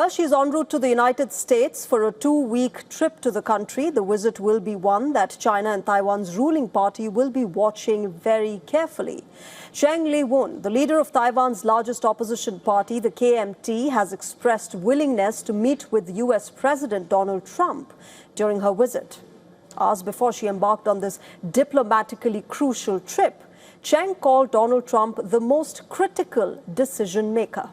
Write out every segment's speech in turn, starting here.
Well, she's en route to the United States for a 2-week trip to the country. The visit will be one that China and Taiwan's ruling party will be watching very carefully. Cheng Li-wun, the leader of Taiwan's largest opposition party, the KMT, has expressed willingness to meet with U.S. President Donald Trump during her visit. Hours before she embarked on this diplomatically crucial trip, Cheng called Donald Trump the most critical decision maker.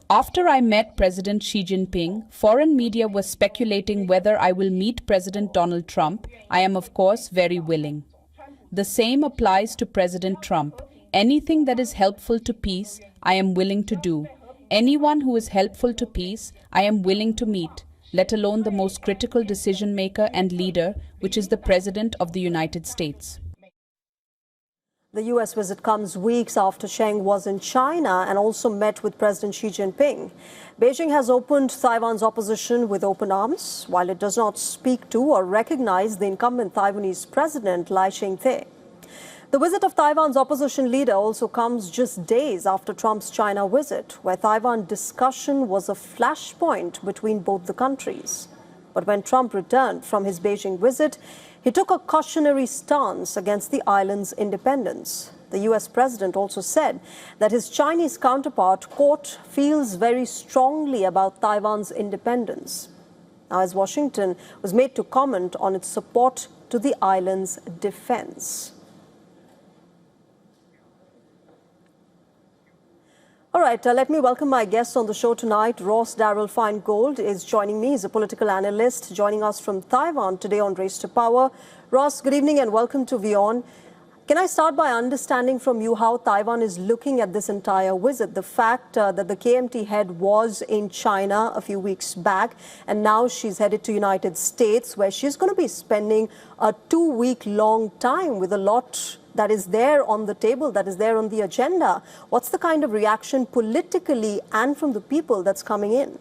After I met President Xi Jinping, foreign media was speculating whether I will meet President Donald Trump. I am, of course, very willing. The same applies to President Trump. Anything that is helpful to peace, I am willing to do. Anyone who is helpful to peace, I am willing to meet, let alone the most critical decision maker and leader, which is the President of the United States. The U.S. visit comes weeks after Cheng was in China and also met with President Xi Jinping. Beijing has opened Taiwan's opposition with open arms, while it does not speak to or recognize the incumbent Taiwanese president, Lai Ching-te. The visit of Taiwan's opposition leader also comes just days after Trump's China visit, where Taiwan discussion was a flashpoint between both the countries. But when Trump returned from his Beijing visit, he took a cautionary stance against the island's independence. The U.S. president also said that his Chinese counterpart, quote, feels very strongly about Taiwan's independence. Now, as Washington was made to comment on its support to the island's defense. All right, let me welcome my guests on the show tonight. Ross Darrell Feingold is joining me. He's a political analyst joining us from Taiwan today on Race to Power. Ross, good evening and welcome to WION. Can I start by understanding from you how Taiwan is looking at this entire visit? The fact that the KMT head was in China a few weeks back and now she's headed to United States, where she's going to be spending a 2-week-long time with a lot that is there on the table, that is there on the agenda. What's the kind of reaction politically and from the people that's coming in?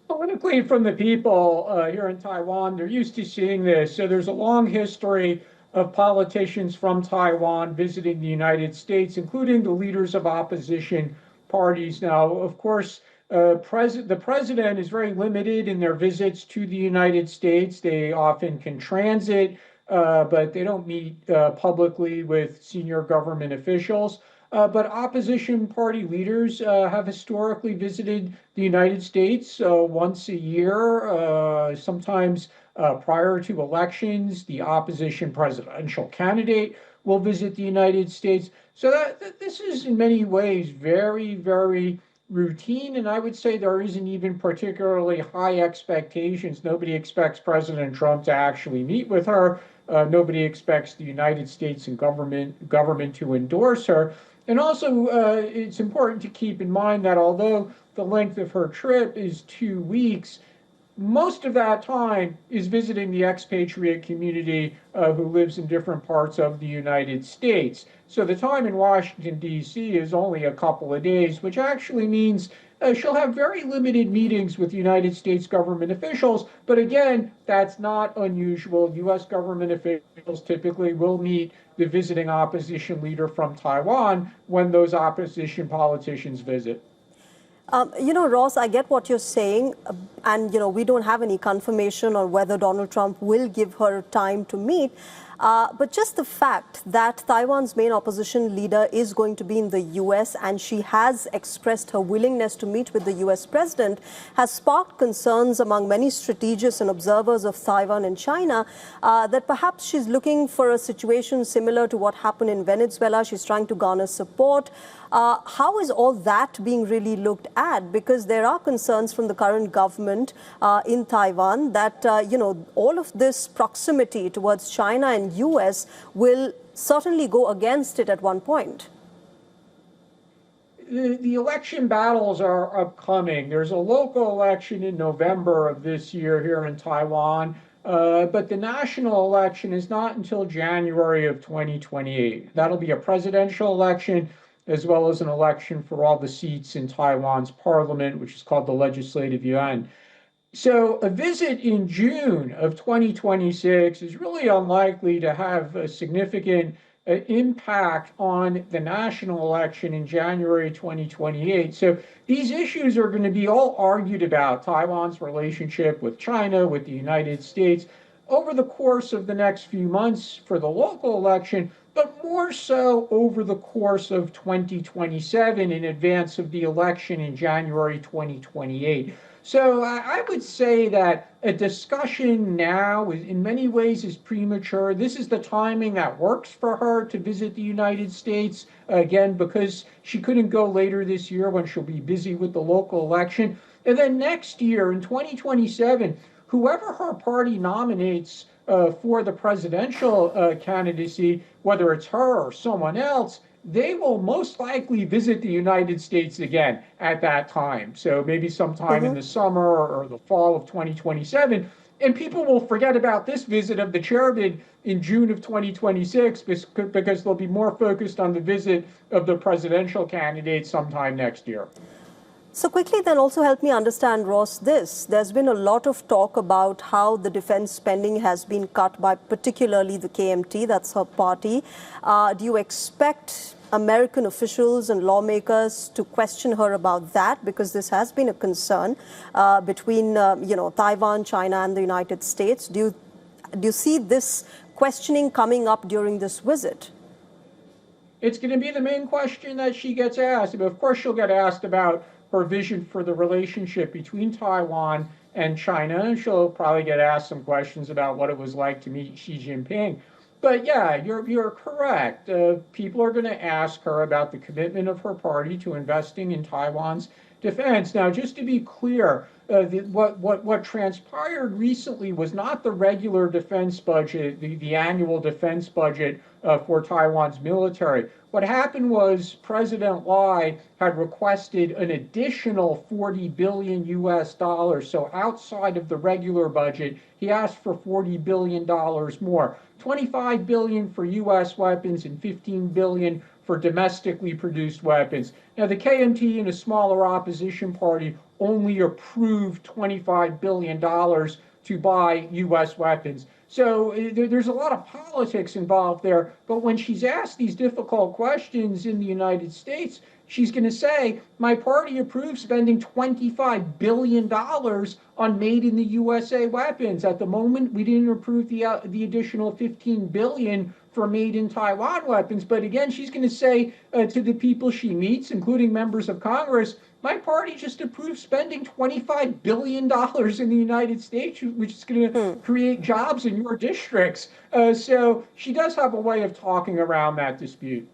Politically, from the people here in Taiwan, they're used to seeing this. So there's a long history of politicians from Taiwan visiting the United States, including the leaders of opposition parties. Now, of course, the president is very limited in their visits to the United States. They often can transit, but they don't meet publicly with senior government officials. But opposition party leaders have historically visited the United States once a year, sometimes prior to elections. The opposition presidential candidate will visit the United States. So this is in many ways very, very routine, and I would say there isn't even particularly high expectations. Nobody expects President Trump to actually meet with her. Nobody expects the United States and government to endorse her. And also, it's important to keep in mind that although the length of her trip is 2 weeks, most of that time is visiting the expatriate community who lives in different parts of the United States. So the time in Washington, D.C. is only a couple of days, which actually means she'll have very limited meetings with United States government officials. But again, that's not unusual. U.S. government officials typically will meet the visiting opposition leader from Taiwan when those opposition politicians visit. Ross, I get what you're saying, and, we don't have any confirmation on whether Donald Trump will give her time to meet. But just the fact that Taiwan's main opposition leader is going to be in the U.S. and she has expressed her willingness to meet with the U.S. president has sparked concerns among many strategists and observers of Taiwan and China that perhaps she's looking for a situation similar to what happened in Venezuela. She's trying to garner support. How is all that being really looked at? Because there are concerns from the current government in Taiwan that, all of this proximity towards China and U.S. will certainly go against it at one point. The election battles are upcoming. There's a local election in November of this year here in Taiwan, but the national election is not until January of 2028. That'll be a presidential election, as well as an election for all the seats in Taiwan's parliament, which is called the Legislative Yuan. So a visit in June of 2026 is really unlikely to have a significant impact on the national election in January 2028. So these issues are going to be all argued about, Taiwan's relationship with China, with the United States, over the course of the next few months for the local election, but more so over the course of 2027 in advance of the election in January 2028. So I would say that a discussion now in many ways is premature. This is the timing that works for her to visit the United States, again, because she couldn't go later this year when she'll be busy with the local election. And then next year in 2027, whoever her party nominates for the presidential candidacy, whether it's her or someone else, they will most likely visit the United States again at that time. So maybe sometime in the summer or the fall of 2027. And people will forget about this visit of the chairman in June of 2026 because they'll be more focused on the visit of the presidential candidate sometime next year. So quickly then also help me understand, Ross, this. There's been a lot of talk about how the defense spending has been cut by particularly the KMT, that's her party. Do you expect American officials and lawmakers to question her about that? Because this has been a concern between, Taiwan, China and the United States. Do you see this questioning coming up during this visit? It's going to be the main question that she gets asked. But of course, she'll get asked about her vision for the relationship between Taiwan and China. And she'll probably get asked some questions about what it was like to meet Xi Jinping. But yeah, you're correct. People are going to ask her about the commitment of her party to investing in Taiwan's defense. Now, just to be clear, what transpired recently was not the regular defense budget, the annual defense budget for Taiwan's military. What happened was President Lai had requested an additional $40 billion US. So outside of the regular budget, he asked for $40 billion more. $25 billion for US weapons and $15 billion for domestically produced weapons. Now, the KMT and a smaller opposition party only approved $25 billion to buy U.S. weapons. So there's a lot of politics involved there. But when she's asked these difficult questions in the United States, she's going to say, my party approved spending $25 billion on made in the USA weapons. At the moment, we didn't approve the additional $15 billion for made in Taiwan weapons. But again, she's going to say to the people she meets, including members of Congress, my party just approved spending $25 billion in the United States, which is going to create jobs in your districts. So she does have a way of talking around that dispute.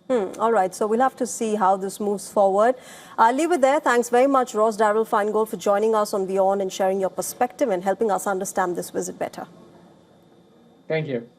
All right, so we'll have to see how this moves forward. I'll leave it there. Thanks very much, Ross Darrell Feingold, for joining us on WION and sharing your perspective and helping us understand this visit better. Thank you.